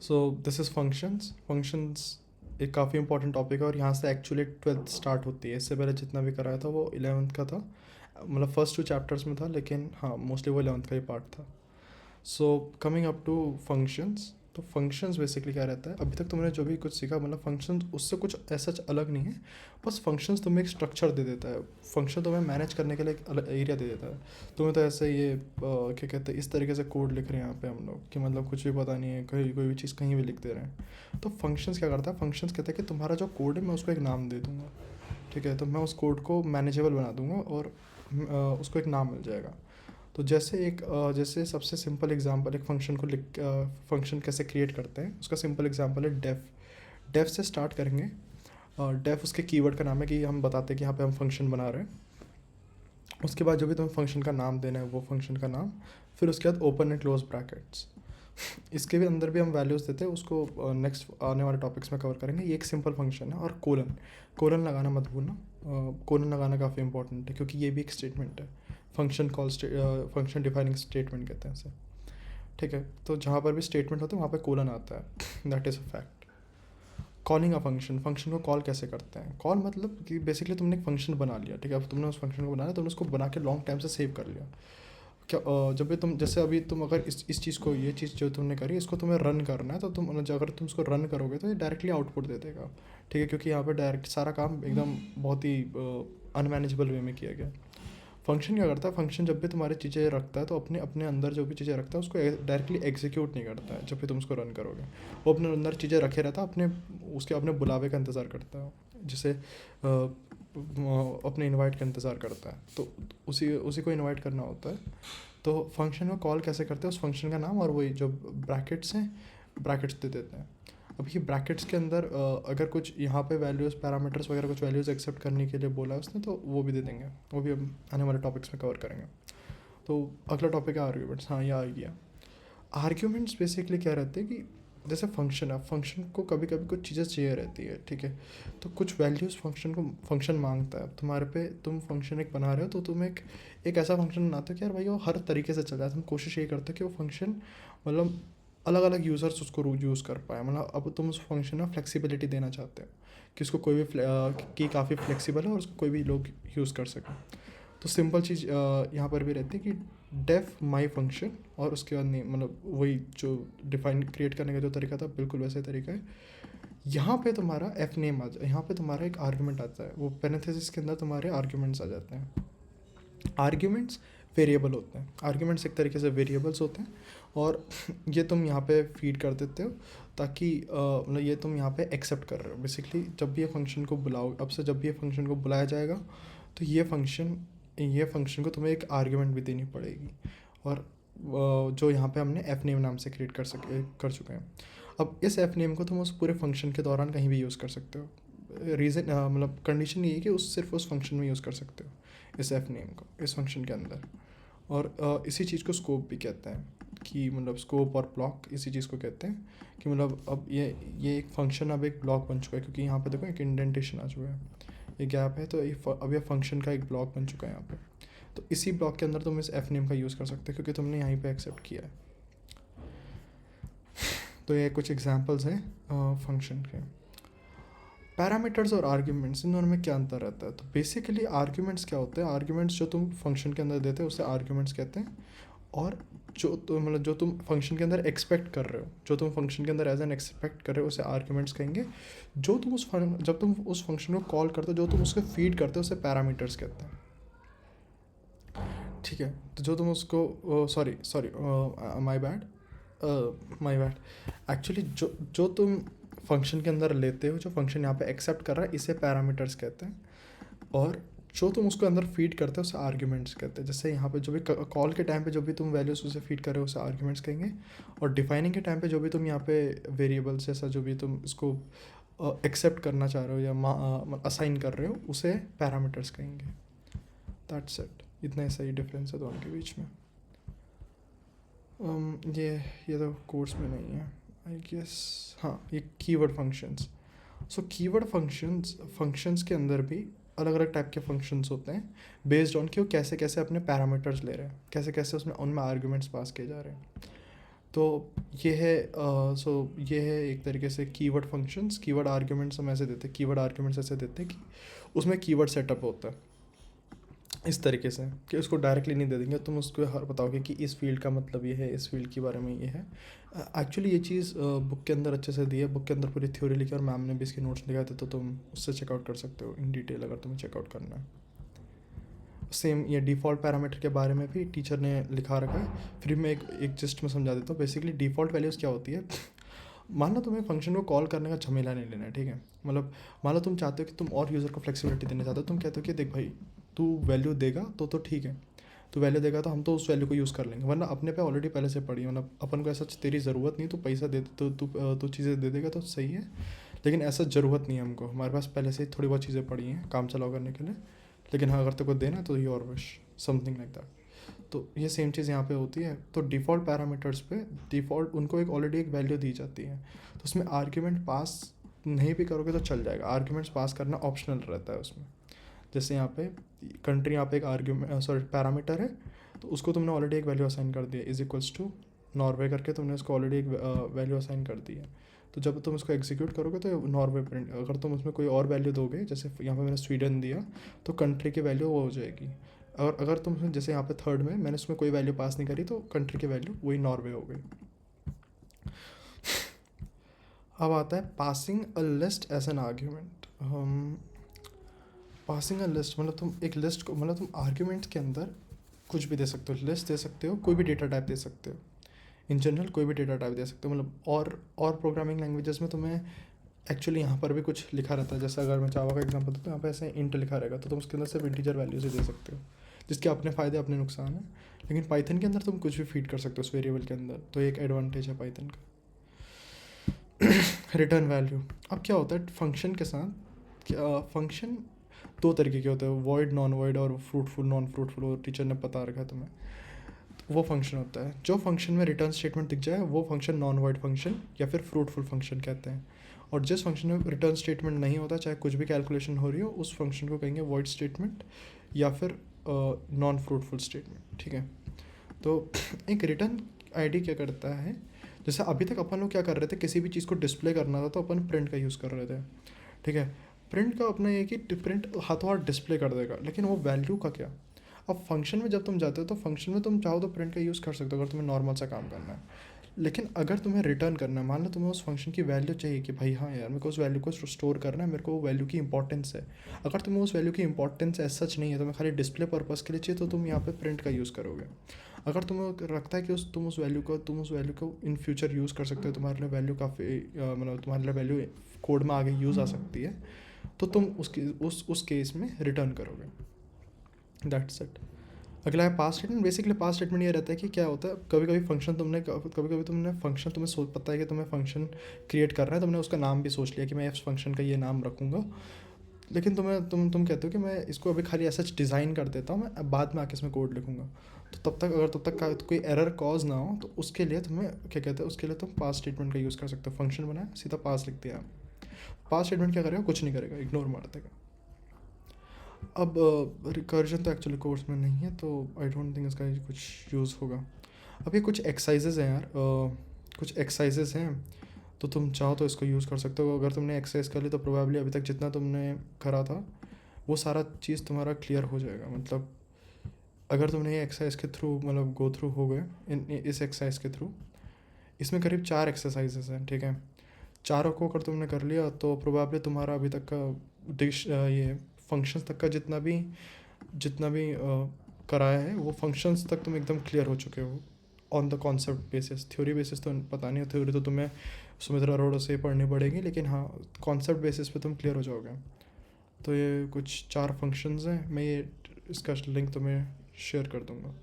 So this is functions. Functions एक काफ़ी important topic है और यहाँ से एक्चुअली 12th स्टार्ट होती है। इससे पहले जितना भी कराया था वो 11th का था, मतलब फर्स्ट 2 चैप्टर्स में था, लेकिन हाँ मोस्टली वो 11th का ही पार्ट था। So coming up to functions, तो फंक्शंस बेसिकली क्या रहता है, अभी तक तुमने जो भी कुछ सीखा मतलब फंक्शंस उससे कुछ ऐसा अलग नहीं है। बस फंक्शंस तुम्हें एक स्ट्रक्चर दे देता है, फंक्शन तुम्हें मैनेज करने के लिए एक अलग एरिया दे देता है। तुम्हें तो ऐसे ये क्या कहते हैं, इस तरीके से कोड लिख रहे हैं यहाँ पे हम लोग कि मतलब कुछ भी पता नहीं है, कोई भी चीज़ कहीं भी लिख दे रहे हैं। तो फंक्शंस क्या करता है, फंक्शंस कहते हैं कि तुम्हारा जो कोड है मैं उसको एक नाम दे दूँगा। ठीक है, तो मैं उस कोड को मैनेजेबल बना दूँगा और उसको एक नाम मिल जाएगा। तो जैसे सबसे सिंपल एग्जांपल एक फंक्शन को लिख, फंक्शन कैसे क्रिएट करते हैं उसका सिंपल एग्जांपल है डेफ। डेफ से स्टार्ट करेंगे। डेफ उसके कीवर्ड का नाम है कि हम बताते हैं कि यहाँ पे हम फंक्शन बना रहे हैं। उसके बाद जो भी तुम्हें फंक्शन का नाम देना है वो फंक्शन का नाम, फिर उसके बाद ओपन एंड क्लोज ब्रैकेट्स। इसके भी अंदर भी हम वैल्यूज़ देते हैं, उसको नेक्स्ट आने वाले टॉपिक्स में कवर करेंगे। ये एक सिंपल फंक्शन है। और कोलन, कोलन लगाना मत भूलना। कोलन लगाना काफ़ी इंपॉर्टेंट है क्योंकि ये भी एक स्टेटमेंट है। Function call function defining statement कहते हैं इसे। ठीक है, तो जहाँ पर भी स्टेटमेंट होता है वहाँ पे कोलन आता है, that is a fact. Calling a function, function को कॉल कैसे करते हैं। कॉल मतलब कि बेसिकली तुमने एक फंक्शन बना लिया, ठीक है, अब तुमने उस फंक्शन को बनाया, तुमने उसको बना के लॉन्ग टाइम से सेव कर लिया। क्या जब भी तुम जैसे अभी तुम अगर इस चीज़ को, ये चीज़ जो तुमने करी इसको तुम्हें रन करना है, तो तुम अगर तुम इसको रन करोगे तो ये डायरेक्टली आउटपुट दे देगा। ठीक है, क्योंकि यहाँ पे डायरेक्ट सारा काम एकदम बहुत ही अनमैनेजेबल वे में किया गया। फंक्शन क्या करता है, फंक्शन जब भी तुम्हारी चीज़ें रखता है तो अपने अपने अंदर जो भी चीज़ें रखता है उसको डायरेक्टली एग्जीक्यूट नहीं करता है। जब भी तुम उसको रन करोगे वो अपने अंदर चीज़ें रखे रहता है, उसके अपने बुलावे का इंतज़ार करता है, जिसे अपने इनवाइट का इंतज़ार करता है। तो उसी उसी को इनवाइट करना होता है। तो फंक्शन को कॉल कैसे करते हैं, उस फंक्शन का नाम और वही जो ब्रैकेट्स हैं, ब्रैकेट्स दे देते हैं। अब ये ब्रैकेट्स के अंदर अगर कुछ यहाँ पे वैल्यूज़ पैरामीटर्स वगैरह कुछ वैल्यूज़ एक्सेप्ट करने के लिए बोला है उसने, तो वो भी दे देंगे। वो भी हम आने वाले टॉपिक्स में कवर करेंगे। तो अगला टॉपिक है आर्ग्यूमेंट्स। हाँ, ये आ गया। आर्ग्यूमेंट्स बेसिकली क्या रहते हैं कि जैसे फंक्शन है, फंक्शन को कभी कभी कुछ चीज़ें चाहिए रहती है, ठीक है, तो कुछ वैल्यूज़ फंक्शन मांगता है तुम्हारे पे। तुम फंक्शन एक बना रहे हो तो तुम एक ऐसा फंक्शन बनाते हो कि यार भाई वो हर तरीके से चल जाए। तुम कोशिश ये करते हो कि वो फंक्शन मतलब अलग अलग यूज़र्स उसको यूज़ कर पाए। मतलब अब तुम उस फंक्शन में फ्लेक्सिबिलिटी देना चाहते हो कि उसको कोई भी कि काफ़ी फ्लेक्सिबल है और उसको कोई भी लोग यूज़ कर सकें। तो सिंपल चीज़ यहाँ पर भी रहती है कि डेफ माई फंक्शन, और उसके बाद नहीं, मतलब वही जो डिफाइन क्रिएट करने का जो तरीका था बिल्कुल वैसे तरीका है। यहाँ पे तुम्हारा एफ नेम आ जाए, यहाँ पे तुम्हारा एक आर्ग्यूमेंट आता है, वो पैरेंथेसिस के अंदर तुम्हारे आर्ग्यूमेंट्स आ जाते हैं। आर्ग्यूमेंट्स वेरिएबल होते हैं, आर्ग्यूमेंट्स एक तरीके से वेरिएबल्स होते हैं। और ये तुम यहाँ पे फीड कर देते हो ताकि मतलब ये तुम यहाँ पे एक्सेप्ट कर रहे हो बेसिकली। जब भी ये फंक्शन को बुलाओ, अब से जब भी ये फंक्शन को बुलाया जाएगा तो ये फंक्शन को तुम्हें एक आर्ग्यूमेंट भी देनी पड़ेगी। और जो यहाँ पे हमने एफ नेम नाम से क्रिएट कर चुके हैं। अब इस एफ नेम को तुम उस पूरे फंक्शन के दौरान कहीं भी यूज़ कर सकते हो। रीज़न मतलब कंडीशन ये है कि सिर्फ उस फंक्शन में यूज़ कर सकते हो इस एफ नेम को इस फंक्शन के अंदर। और इसी चीज़ को स्कोप भी कहते हैं कि मतलब स्कोप और ब्लॉक इसी चीज़ को कहते हैं कि मतलब अब ये एक फंक्शन अब एक ब्लॉक बन चुका है, क्योंकि यहाँ पे देखो एक इंडेंटेशन आ चुका है, ये गैप है, तो अब ये फंक्शन का एक ब्लॉक बन चुका है यहाँ पे। तो इसी ब्लॉक के अंदर तुम इस एफ नेम का यूज़ कर सकते हो क्योंकि तुमने यहीं पे एक्सेप्ट किया है। तो ये कुछ एग्जांपल्स हैं फंक्शन के। पैरामीटर्स और आर्ग्यूमेंट्स, इन दोनों में क्या अंतर रहता है। तो बेसिकली आर्ग्यूमेंट्स क्या होते हैं, आर्ग्यूमेंट्स जो तुम फंक्शन के अंदर देते हो उसे आर्ग्यूमेंट्स कहते हैं। और जो तुम फंक्शन के अंदर एक्सपेक्ट कर रहे हो, जो तुम फंक्शन के अंदर एज एन एक्सपेक्ट कर रहे हो उसे आर्ग्यूमेंट्स कहेंगे। जब तुम उस फंक्शन को कॉल करते हो, जो तुम उसको फीड करते हो उसे पैरामीटर्स कहते हैं। ठीक है, तो जो तुम उसको sorry sorry my bad actually जो तुम फंक्शन के अंदर लेते हो, जो फंक्शन यहाँ पे एक्सेप्ट कर रहा है, इसे पैरामीटर्स कहते हैं। और जो तुम उसको अंदर फीड करते हो उसे आर्ग्यूमेंट्स कहते हैं। जैसे यहाँ पे जो भी कॉल के टाइम पे जो भी तुम वैल्यूज उसे फीड कर रहे हो उसे आर्ग्यूमेंट्स कहेंगे। और डिफाइनिंग के टाइम पे जो भी तुम यहाँ पे वेरिएबल्स जैसा जो भी तुम इसको एक्सेप्ट करना चाह रहे हो या असाइन कर रहे हो उसे पैरामीटर्स कहेंगे। दैट्स इट, इतना ही सही डिफरेंस है दोनों के बीच में। ये तो कोर्स में नहीं है आई गेस। हाँ, ये keyword functions. So keyword functions के अंदर भी अलग अलग टाइप के फंक्शंस होते हैं बेस्ड ऑन कि वो कैसे कैसे अपने पैरामीटर्स ले रहे हैं, कैसे कैसे उसमें उनमें आर्ग्यूमेंट्स पास किए जा रहे हैं। तो ये है सो ये है एक तरीके से कीवर्ड फंक्शंस। कीवर्ड आर्ग्यूमेंट्स हम ऐसे देते हैं, कीवर्ड आर्ग्यूमेंट्स ऐसे देते हैं कि उसमें कीवर्ड सेटअप होता है इस तरीके से कि उसको डायरेक्टली नहीं दे देंगे, तुम उसको हर बताओगे कि इस फील्ड का मतलब ये है, इस फील्ड के बारे में ये है। एक्चुअली ये चीज़ बुक के अंदर अच्छे से दी है, बुक के अंदर पूरी थ्योरी लिखी है और मैम ने भी इसके नोट्स लिखाए थे, तो तुम उससे चेकआउट कर सकते हो इन डिटेल अगर तुम्हें चेकआउट करना है। सेम ये डिफ़ॉल्ट पैरामीटर के बारे में भी टीचर ने लिखा रखा है, फिर मैं एक जस्ट में समझा देता हूँ। बेसिकली डिफ़ॉल्ट वैल्यूज़ क्या होती है, मान लो तुम्हें फंक्शन को कॉल करने का झमेला नहीं लेना है, ठीक है। मतलब मान लो तुम चाहते हो कि तुम और यूज़र को फ्लेक्सिबिलिटी देना चाहते हो, तुम कहते हो कि देख भाई तू वैल्यू देगा तो ठीक है, तू वैल्यू देगा तो हम तो उस वैल्यू को यूज़ कर लेंगे, वरना अपने पे ऑलरेडी पहले से पड़ी है। मतलब अपन को ऐसा तेरी ज़रूरत नहीं, तू पैसा दे तो तू चीज़ें दे देगा तो सही है, लेकिन ऐसा ज़रूरत नहीं है हमको, हमारे पास पहले से ही थोड़ी बहुत चीज़ें पड़ी हैं काम चलाओ करने के लिए। लेकिन हाँ अगर तेरे को देना तो your wish, something like that. तो ये सेम चीज़ यहाँ पे होती है। तो डिफ़ॉल्ट पैरामीटर्स पे डिफ़ॉल्ट उनको एक ऑलरेडी एक वैल्यू दी जाती है, तो उसमें आर्ग्यूमेंट पास नहीं भी करोगे तो चल जाएगा, आर्ग्यूमेंट्स पास करना ऑप्शनल रहता है उसमें। जैसे यहाँ पे कंट्री, यहाँ पे एक आर्ग्यूमेंट सॉरी पैरामीटर है, तो उसको तुमने ऑलरेडी एक वैल्यू असाइन कर दिया, इज इक्वल्स टू नॉर्वे करके तुमने उसको ऑलरेडी एक वैल्यू असाइन कर दी है। तो जब तुम इसको एग्जीक्यूट करोगे तो नॉर्वे प्रिंट, अगर तुम उसमें कोई और वैल्यू दोगे, जैसे यहाँ पे मैंने स्वीडन दिया, तो कंट्री की वैल्यू वो हो जाएगी। और अगर तुम जैसे यहाँ पे थर्ड में मैंने उसमें कोई वैल्यू पास नहीं करी, तो कंट्री की वैल्यू वही नॉर्वे हो गई। अब आता है passing a list as an argument. Passing a list मतलब तुम एक लिस्ट को, मतलब तुम आर्ग्यूमेंट के अंदर कुछ भी दे सकते हो, लिस्ट दे सकते हो, कोई भी डेटा टाइप दे सकते हो, इन जनरल कोई भी डेटा टाइप दे सकते हो। मतलब और प्रोग्रामिंग लैंग्वेजेस में तुम्हें एक्चुअली यहाँ पर भी कुछ लिखा रहता है। जैसे अगर मैं जावा का एग्जांपल दूँ तो यहाँ पे ऐसे इंट लिखा रहेगा, तो तुम उसके अंदर सिर्फ इंटीजर वैल्यूज ही दे सकते हो, जिसके अपने फ़ायदे अपने नुकसान हैं। लेकिन पाइथन के अंदर तुम कुछ भी फीड कर सकते हो उस वेरिएबल के अंदर, तो एक एडवांटेज है पाइथन का। रिटर्न वैल्यू, अब क्या होता है फंक्शन के साथ, क्या फंक्शन दो तरीके के होते हैं, वॉइड नॉन वॉइड और फ्रूटफुल नॉन फ्रूटफुल, और टीचर ने बता रखा है तुम्हें। वो फंक्शन होता है जो फंक्शन में रिटर्न स्टेटमेंट दिख जाए वो फंक्शन नॉन वॉइड फंक्शन या फिर फ्रूटफुल फंक्शन कहते हैं। और जिस फंक्शन में रिटर्न स्टेटमेंट नहीं होता, चाहे कुछ भी कैलकुलेशन हो रही हो, उस फंक्शन को कहेंगे वॉइड स्टेटमेंट या फिर नॉन फ्रूटफुल स्टेटमेंट, ठीक है। तो एक रिटर्न आईडी क्या करता है, जैसे अभी तक अपन लोग क्या कर रहे थे, किसी भी चीज़ को डिस्प्ले करना था तो अपन प्रिंट का यूज़ कर रहे थे, ठीक है। प्रिंट का अपना ये कि प्रिंट हाथों हाथ डिस्प्ले कर देगा, लेकिन वो वैल्यू का क्या। अब फंक्शन में जब तुम जाते हो तो फंक्शन में तुम चाहो तो प्रिंट का यूज़ कर सकते हो अगर तुम्हें नॉर्मल सा काम करना है। लेकिन अगर तुम्हें रिटर्न करना है, मान लो तुम्हें उस फंक्शन की वैल्यू चाहिए कि भाई हाँ यार मेरे को उस वैल्यू को स्टोर करना है, मेरे को वो वैल्यू की इंपॉर्टेंस है। अगर तुम्हें उस वैल्यू की इंपॉर्टेंस एज सच नहीं है, तुम्हें खाली डिस्प्ले पर्पज़ के लिए चाहिए, तो तुम यहाँ पे प्रिंट का यूज़ करोगे। अगर तुम्हें लगता है कि तुम उस वैल्यू को इन फ्यूचर यूज़ कर सकते हो, तुम्हारे लिए वैल्यू काफ़ी मतलब तुम्हारे लिए वैल्यू कोड में आगे यूज़ आ सकती है, तो तुम उस केस में रिटर्न करोगे। That's it. अगला है पास स्टेटमेंट। बेसिकली पास स्टेटमेंट ये रहता है कि क्या होता है, कभी कभी तुमने फंक्शन, तुम्हें सोच पता है कि तुम्हें फंक्शन क्रिएट करना है, तुमने उसका नाम भी सोच लिया कि मैं इस फंक्शन का ये नाम रखूँगा, लेकिन तुम कहते हो कि मैं इसको अभी खाली ऐसा डिज़ाइन कर देता हूँ, मैं बाद में आके इसमें कोड लिखूँगा। तो तब तक कोई एरर कॉज ना हो, तो उसके लिए तुम्हें क्या कहते हैं, उसके लिए तुम पास स्टेटमेंट का यूज़ कर सकते हो। फंक्शन बनाया, सीधा पास लिख दिया। पास स्टेटमेंट क्या करेगा, कुछ नहीं करेगा, इग्नोर मार देगा। अब रिकर्जन तो एक्चुअली कोर्स में नहीं है, तो आई डोंट थिंक इसका कुछ यूज़ होगा। अब ये कुछ एक्सरसाइजेज हैं यार, कुछ एक्सरसाइजेज हैं, तो तुम चाहो तो इसको यूज़ कर सकते हो। अगर तुमने एक्सरसाइज कर ली तो प्रोबेबली अभी तक जितना तुमने करा था वो सारा चीज़ तुम्हारा क्लियर हो जाएगा। मतलब अगर तुमने ये एक्सरसाइज के थ्रू मतलब गो थ्रू हो गए इस एक्सरसाइज के थ्रू, इसमें करीब 4 एक्सरसाइजेस हैं, ठीक है। चारों को अगर तुमने कर लिया तो प्रोबेबली तुम्हारा अभी तक का ये फंक्शंस तक का जितना भी कराया है वो फंक्शंस तक तुम एकदम क्लियर हो चुके हो on the concept basis. Theory basis तो पता नहीं, थ्योरी तो तुम्हें सुमित्रा अरोड़ा से पढ़नी पड़ेगी, लेकिन हाँ कॉन्सेप्ट बेसिस पे तुम क्लियर हो जाओगे। तो ये कुछ 4 फंक्शंस हैं, मैं ये इसका लिंक तुम्हें शेयर कर दूँगा।